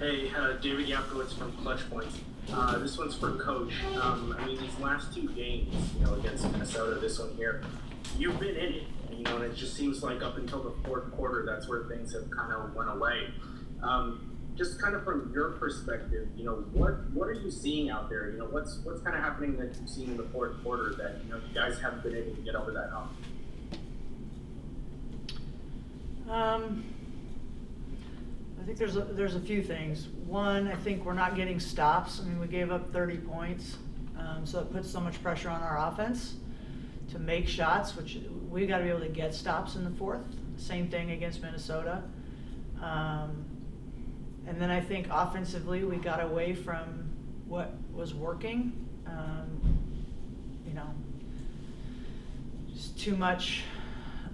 Hey, David Yapkowitz from Clutch Points. This one's for Coach. These last two games, against Minnesota, this one here, you've been in it, and it just seems like up until the fourth quarter, that's where things have kind of went away. Just kind of from your perspective, what are you seeing out there? What's kind of happening that you've seen in the fourth quarter that, you guys haven't been able to get over that hump? I think there's a few things. One, I think we're not getting stops. We gave up 30 points, so it puts so much pressure on our offense to make shots, which we got to be able to get stops in the fourth. Same thing against Minnesota. And then I think offensively we got away from what was working. Just too much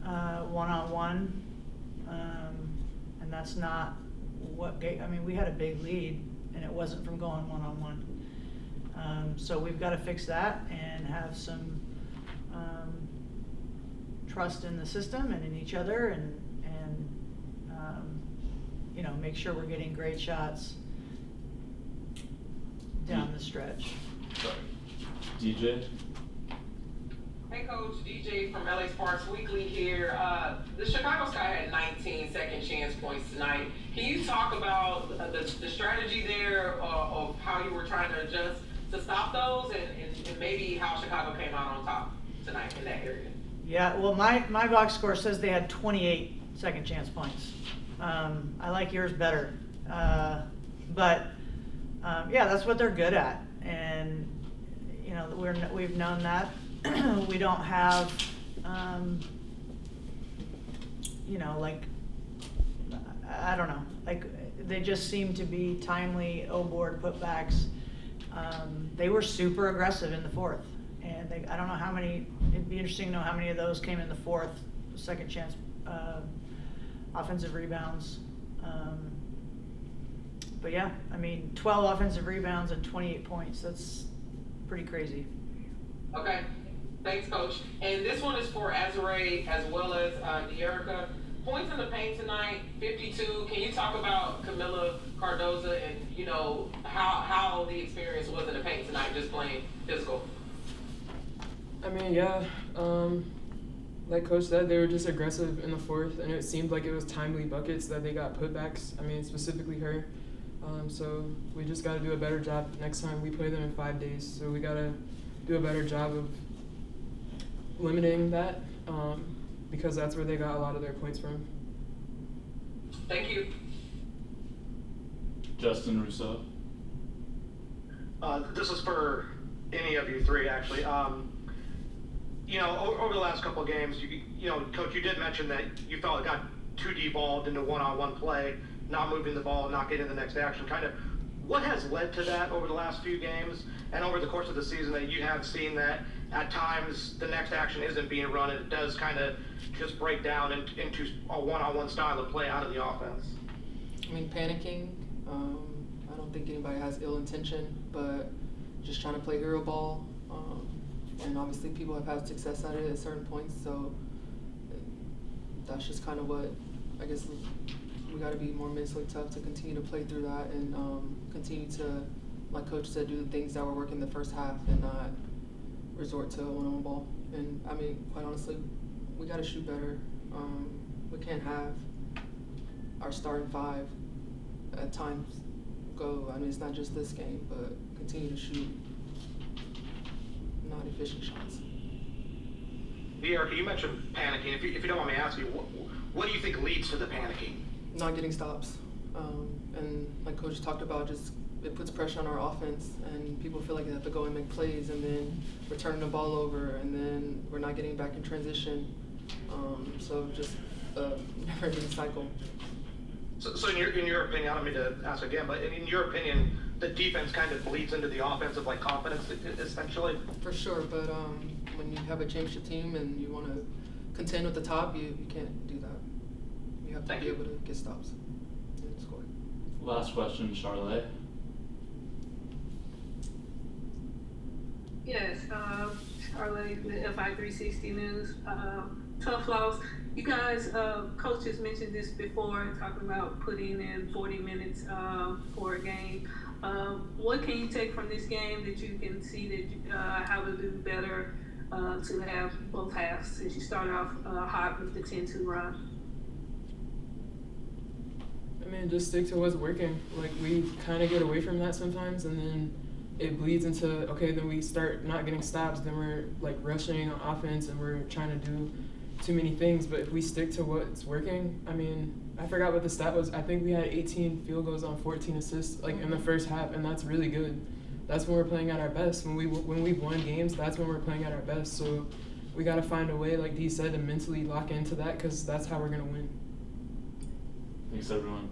one-on-one, and that's not what we had a big lead, and it wasn't from going one-on-one. So we've got to fix that and have some trust in the system and in each other, and make sure we're getting great shots down the stretch. Sorry. DJ? Hey Coach, DJ from LA Sparks Weekly here. The Chicago Sky had 19 second chance points tonight. Can you talk about the strategy there of how you were trying to adjust to stop those and maybe how Chicago came out on top tonight in that area? Yeah, well, my box score says they had 28 second chance points. I like yours better. But that's what they're good at. And, we've known that. We don't have, I don't know, they just seem to be timely O-board putbacks. They were super aggressive in the fourth, and I don't know how many, it'd be interesting to know how many of those came in the fourth, second chance offensive rebounds. But yeah, 12 offensive rebounds and 28 points, that's pretty crazy. Okay. Thanks, Coach. And this one is for Azurá as well as Dearica. Points in the paint tonight, 52. Can you talk about Camila Cardoza and, how the experience was in the paint tonight, just playing physical? Like Coach said, they were just aggressive in the fourth, and it seemed like it was timely buckets that they got putbacks. Specifically her. So we just got to do a better job next time we play them in 5 days. So we got to do a better job of limiting that, because that's where they got a lot of their points from. Thank you. Justin Rousseau. This is for any of you three, actually. Over the last couple of games, Coach, you did mention that you felt it got too devolved into one-on-one play, not moving the ball, not getting the next action. Kind of, what has led to that over the last few games and over the course of the season that you have seen that at times the next action isn't being run and it does kind of just break down into a one-on-one style of play out of the offense? Panicking. I don't think anybody has ill intention, but just trying to play hero ball. And obviously people have had success at it at certain points, so that's just kind of what I guess we got to be more mentally tough to continue to play through that and continue to, like Coach said, do the things that were working the first half and not resort to a one-on-one ball. And quite honestly, we got to shoot better. We can't have our starting five at times go. It's not just this game, but continue to shoot not efficient shots. Dearica, you mentioned panicking. If you don't mind me asking, what do you think leads to the panicking? Not getting stops. And like Coach talked about, just it puts pressure on our offense, and people feel like they have to go and make plays, and then we're turning the ball over, and then we're not getting back in transition. So just a never-ending cycle. So in your opinion, I don't mean to ask again, but in your opinion, the defense kind of bleeds into the offensive confidence, essentially? For sure, but when you have a championship team and you want to contend with the top, you can't do that. You have to be able to get stops and score. Last question, Charlotte. Yes, Charlotte, the FI 360 News. tough loss. You guys, coach has mentioned this before, talking about putting in 40 minutes for a game. What can you take from this game that you can see that how to do better to have both halves since you started off hot with the 10-2 run? I mean, just stick to what's working. Like, we kind of get away from that sometimes, and then it bleeds into, okay, then we start not getting stops, then we're, like, rushing on offense, and we're trying to do too many things. But if we stick to what's working, I mean, I forgot what the stat was. I think we had 18 field goals on 14 assists, like, in the first half, and that's really good. That's when we're playing at our best. When we've won games, that's when we're playing at our best. So we got to find a way, like Dee said, to mentally lock into that, because that's how we're going to win. Thanks, everyone.